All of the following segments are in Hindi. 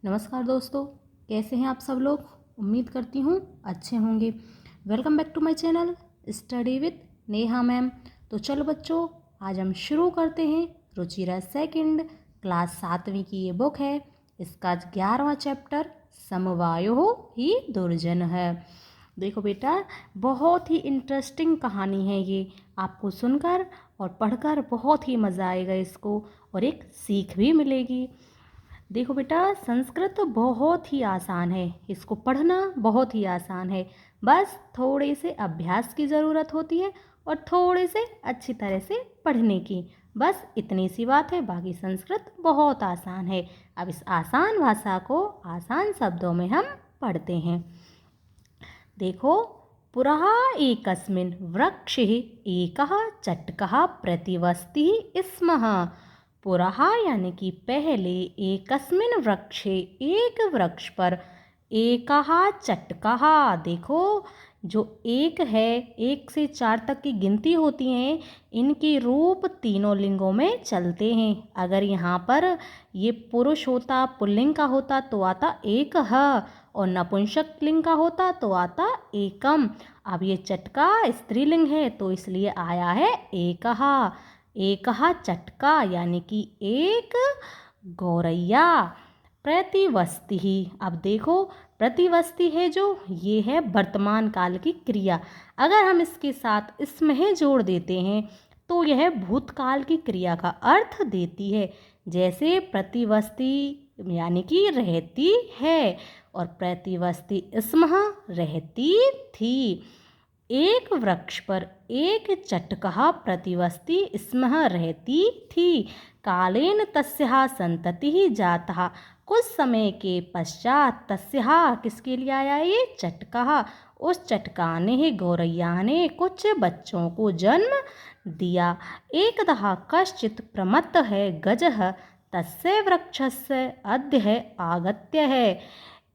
नमस्कार दोस्तों, कैसे हैं आप सब लोग। उम्मीद करती हूँ अच्छे होंगे। Welcome back to my channel study with Neha ma'am. तो चलो बच्चों, आज हम शुरू करते हैं रुचिरा सेकंड क्लास 7वीं की ये बुक है। इसका 11वां चैप्टर समवायो ही दुर्जन है। देखो बेटा, बहुत ही इंटरेस्टिंग कहानी है ये। आपको सुनकर और पढ़कर बहुत ही मज़ा आएगा इसको, और एक सीख भी मिलेगी। देखो बेटा, संस्कृत बहुत ही आसान है, इसको पढ़ना बहुत ही आसान है। बस थोड़े से अभ्यास की ज़रूरत होती है और थोड़े से अच्छी तरह से पढ़ने की। बस इतनी सी बात है, बाकी संस्कृत बहुत आसान है। अब इस आसान भाषा को आसान शब्दों में हम पढ़ते हैं। देखो, पुरः एकस्मिन् वृक्षे एकः चटकः प्रतिवस्ति स्मः। पुरः यानी कि पहले, एकस्मिन् वृक्षे एक वृक्ष पर, एकः चटकः। देखो, जो एक है, 1 से 4 तक की गिनती होती हैं, इनके रूप तीनों लिंगों में चलते हैं। अगर यहाँ पर ये पुरुष होता, पुल्लिंग का होता तो आता एकः, और नपुंसक लिंग का होता तो आता एकम। अब ये चटका स्त्रीलिंग है तो इसलिए आया है एकः। एकः चटका यानी कि एक गौरैया। प्रतिवस्ति ही, अब देखो, प्रतिवस्ति है जो, ये है वर्तमान काल की क्रिया। अगर हम इसके साथ इसमें जोड़ देते हैं तो यह भूतकाल की क्रिया का अर्थ देती है। जैसे प्रतिवस्ति यानी कि रहती है, और प्रतिवस्ति स्मः रहती थी। एक वृक्ष पर एक चटकः प्रतिवस्ति स्मः रहती थी। कालेन तस्याः संततिः जातः। कुछ समय के पश्चात तस्याः किसके लिए आया ये चटकः, उस चटका ने, गौरैया ने कुछ बच्चों को जन्म दिया। एकदा कश्चित् प्रमत्तः गजः तस्य वृक्षस्य अध्यः आगत्यः।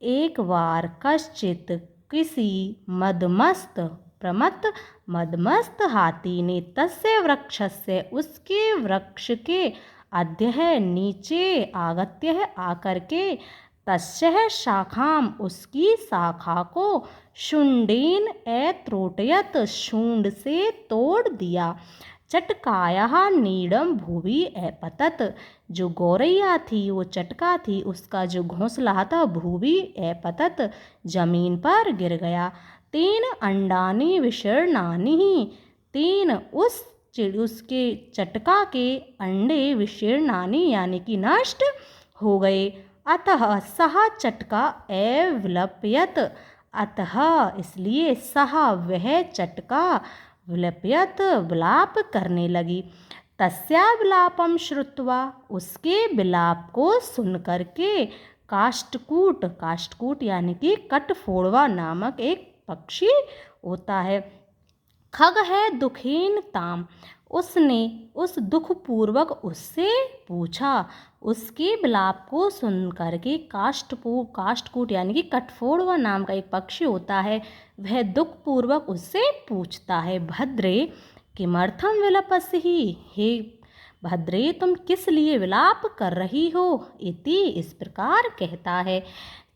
एक बार कश्चित किसी मदमस्त हाथी ने तस्य वृक्षस्य उसके वृक्ष के अध्यः नीचे आगत्य आकर के तस्य शाखाम उसकी शाखा को शुंडेन एत्रोटयत शूंड से तोड़ दिया। चटकायाः नीडम भूवि अपतत। जो गौरैया थी, वो चटका थी, उसका जो घोंसला था भूवि अपतत, जमीन पर गिर गया। तीन अंडानी विशीर्णानि। तीन उसके चटका के अंडे विशीर्णानि यानी कि नष्ट हो गए। अतः सह चटका अविलप्यत। अतः इसलिए सह वह चटका विलप्यत विलाप करने लगी। तस्या विलापम श्रुत्वा उसके विलाप को सुन करके काष्ठकूट यानी कि कठफोड़वा नामक एक पक्षी होता है, खग है दुखेन ताम, उसने उस दुखपूर्वक उससे पूछा। उसके विलाप को सुन करके काष्ठकूट यानी कि कठफोड़वा नाम का एक पक्षी होता है, वह दुखपूर्वक उससे पूछता है, भद्रे किमर्थम विलपसि। हे भद्रे, तुम किस लिए विलाप कर रही हो। इति इस प्रकार कहता है।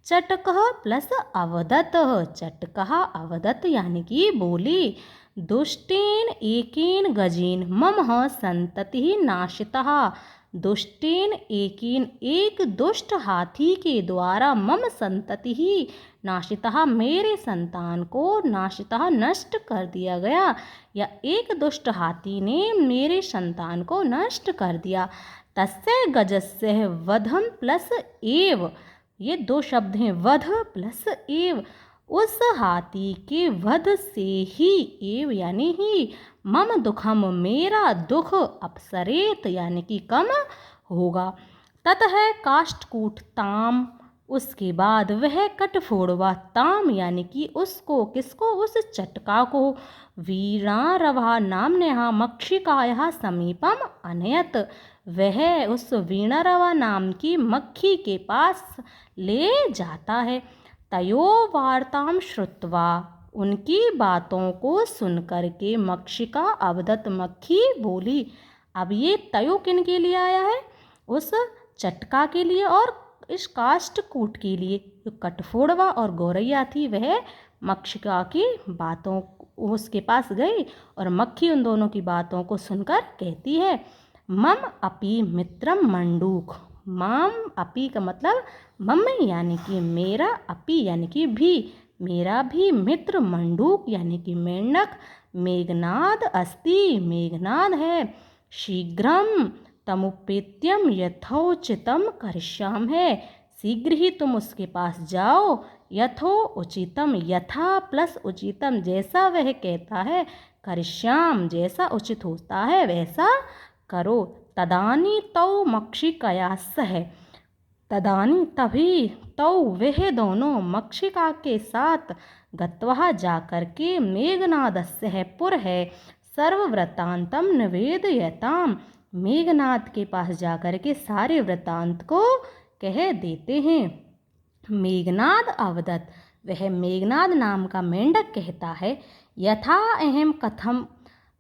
चटकः प्लस अवदत। चटकः अवदत यानी कि बोली, दुष्टेन एकेन गजेन मम संततिः नाशितः। दुष्टेन एकेन एक दुष्ट हाथी के द्वारा मम संतति ही नाशितः मेरे संतान को नाशितः नष्ट कर दिया गया, या एक दुष्ट हाथी ने मेरे संतान को नष्ट कर दिया। तस्य गजस्य वधम प्लस एव, ये 2 शब्द हैं, वध प्लस एव। उस हाथी के वध से ही, एव यानी ही, मम दुखम मेरा दुख, अपसरेत यानी कि कम होगा। ततः काष्ठकूट ताम, उसके बाद वह कठफोड़वा ताम यानी कि उसको, किसको, उस चटका को, वीणारवा नाम्न्याः मक्षिकायाः समीपम अनयत, वह उस वीणारवा नाम की मक्खी के पास ले जाता है। तयो वार्ताम श्रुत्वा, उनकी बातों को सुन करके मक्षिका अवदत मक्खी बोली। अब ये तयो किन के लिए आया है, उस चटका के लिए और इस काष्ठकूट के लिए। जो कठफोड़वा और गौरैया थी वह मक्षिका की बातों उसके पास गई और मक्खी उन दोनों की बातों को सुनकर कहती है, मम अपि मित्रम मंडूक। मम अपि का मतलब मम्मी यानी कि मेरा, अपि यानी कि भी, मेरा भी मित्र मंडूक यानी कि मेंढक मेघनाद अस्ति मेघनाद है। शीघ्रम तमुपेत्यम यथोचितम करिष्याम है, शीघ्र ही तुम उसके पास जाओ। यथो उचितम, यथा प्लस उचितम, जैसा वह कहता है, करिष्याम जैसा उचित होता है वैसा करो। तदानी तौ मक्षिकया सह, तदानी तभी, तौ वह दोनों मक्षिका के साथ गत्वा जाकर के मेघनादस्य पुर है सर्ववृत्तांतम निवेदयताम, मेघनाद के पास जाकर के सारे वृत्तांत को कह देते हैं। मेघनाद अवदत, वह मेघनाद नाम का मेंढक कहता है, यथा अहम कथम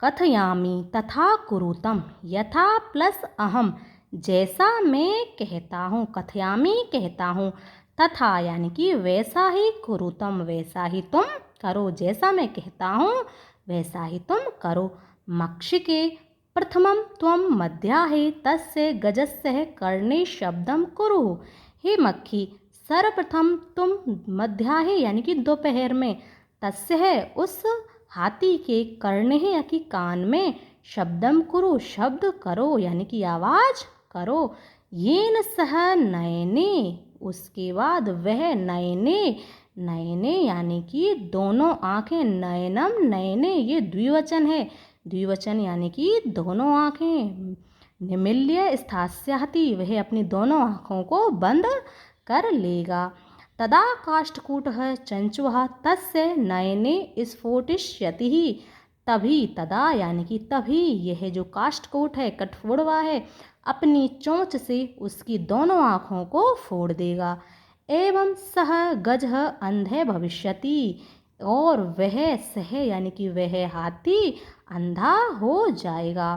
कथयामि तथा कुरुतम। यथा प्लस अहम, जैसा मैं कहता हूँ, कथयामि कहता हूँ, तथा यानी कि वैसा ही, कुरुतम वैसा ही तुम करो, जैसा मैं कहता हूँ वैसा ही तुम करो। मक्षिके प्रथमं त्वं मध्याहे तस्य गजस्य कर्णे शब्दम कुरु। हे मक्खी, सर्वप्रथम तुम मध्याहे यानी कि दोपहर में, तस्य है उस हाथी के कर्णे या कि कान में, शब्दम कुरु शब्द करो यानी कि आवाज करो। येन सह नयने, उसके बाद वह नयने, नयने यानी कि दोनों आँखें, नयनम नयने ये द्विवचन है, द्विवचन यानी कि दोनों आँखें। निमील्य स्थास्यति, वह अपनी दोनों आँखों को बंद कर लेगा। तदा काष्ठकूटः चंचुः तस्य नयने स्फोटिष्यति, तभी, तदा यानी कि तभी, यह जो काष्ठकूट है, कठफोड़वा है, अपनी चोंच से उसकी दोनों आँखों को फोड़ देगा। एवं सह गजः अंधे भविष्यति, और वह सह यानी कि वह हाथी अंधा हो जाएगा।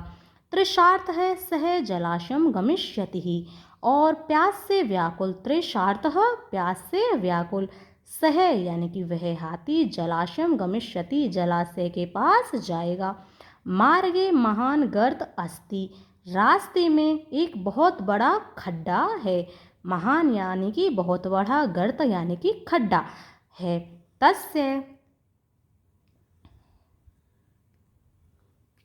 तृषार्थ है सह जलाशयम गमिष्यति, और प्यास से व्याकुल, तृषार्थः प्यास से व्याकुल, सह यानी कि वह हाथी जलाशयम गमिष्यति जलाशय के पास जाएगा। मार्गे महान गर्त अस्ति, रास्ते में एक बहुत बड़ा खड्डा है। महान यानी कि बहुत बड़ा, गर्त यानी कि खड्डा है।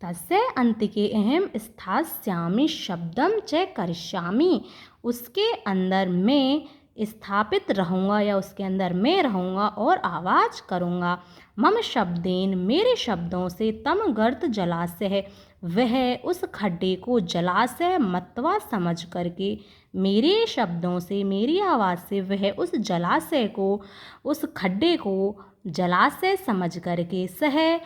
तस्य अंतिके अहम स्थास्यामि शब्दम च करिष्यामि, उसके अंदर मैं स्थापित रहूँगा या उसके अंदर मैं रहूँगा और आवाज़ करूँगा। मम शब्देन, मेरे शब्दों से, तम गर्त जलाशय है, वह उस खड्डे को जलाशय मत्वा समझ करके, मेरे शब्दों से, मेरी आवाज़ से वह उस जलाशय को, उस खड्डे को जलाशय समझ करके, सह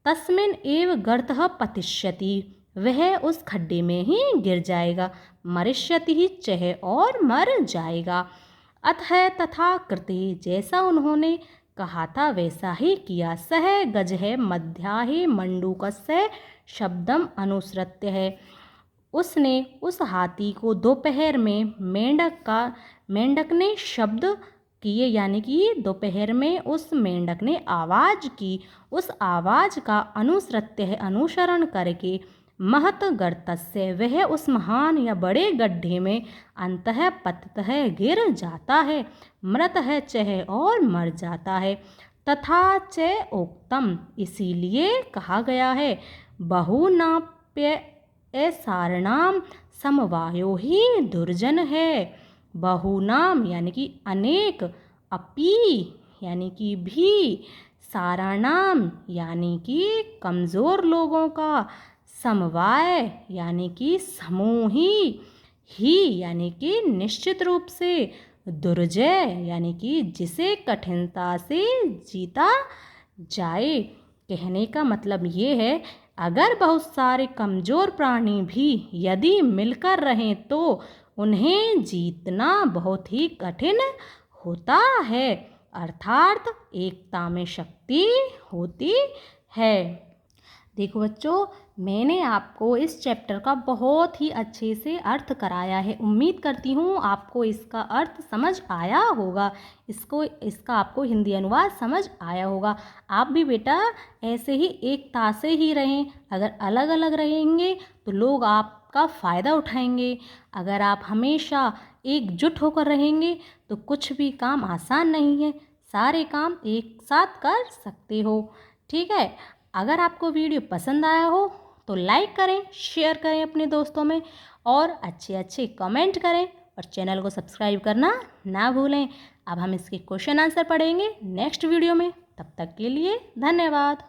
तस्मिन् एव गर्तः पतिष्यति, वह उस खड्डे में ही गिर जाएगा। मरिष्यति ही चह, और मर जाएगा। अतः तथा कृते, जैसा उन्होंने कहा था वैसा ही किया। सह गजः मध्याहे मंडूकस्य शब्दम अनुसृत्य है, उसने उस हाथी को दोपहर में मेंढक ने शब्द किए, यानी कि दोपहर में उस मेंढक ने आवाज़ की, उस आवाज़ का अनुसृत्य है अनुसरण करके, महत गर्तस्य, वह उस महान या बड़े गड्ढे में अंतः पतितः गिर जाता है, मृत है चह, और मर जाता है। तथा च उक्तम, इसीलिए कहा गया है, बहुनाप्य सारणाम समवायो ही दुर्जन है। बहुनाम यानी कि अनेक, अपि यानी कि भी, सारानाम यानी कि कमज़ोर लोगों का, समवाय यानी कि समूह ही यानी कि निश्चित रूप से, दुर्जय यानी कि जिसे कठिनता से जीता जाए। कहने का मतलब ये है, अगर बहुत सारे कमज़ोर प्राणी भी यदि मिलकर रहें तो उन्हें जीतना बहुत ही कठिन होता है, अर्थात एकता में शक्ति होती है। देखो बच्चों, मैंने आपको इस चैप्टर का बहुत ही अच्छे से अर्थ कराया है। उम्मीद करती हूँ आपको इसका अर्थ समझ आया होगा, इसका आपको हिंदी अनुवाद समझ आया होगा। आप भी बेटा ऐसे ही एकता से ही रहें। अगर अलग अलग रहेंगे तो लोग आपका फ़ायदा उठाएंगे। अगर आप हमेशा एकजुट होकर रहेंगे तो कुछ भी काम आसान नहीं है, सारे काम एक साथ कर सकते हो। ठीक है, अगर आपको वीडियो पसंद आया हो तो लाइक करें, शेयर करें अपने दोस्तों में और अच्छे अच्छे कमेंट करें और चैनल को सब्सक्राइब करना ना भूलें। अब हम इसके क्वेश्चन आंसर पढ़ेंगे नेक्स्ट वीडियो में। तब तक के लिए धन्यवाद।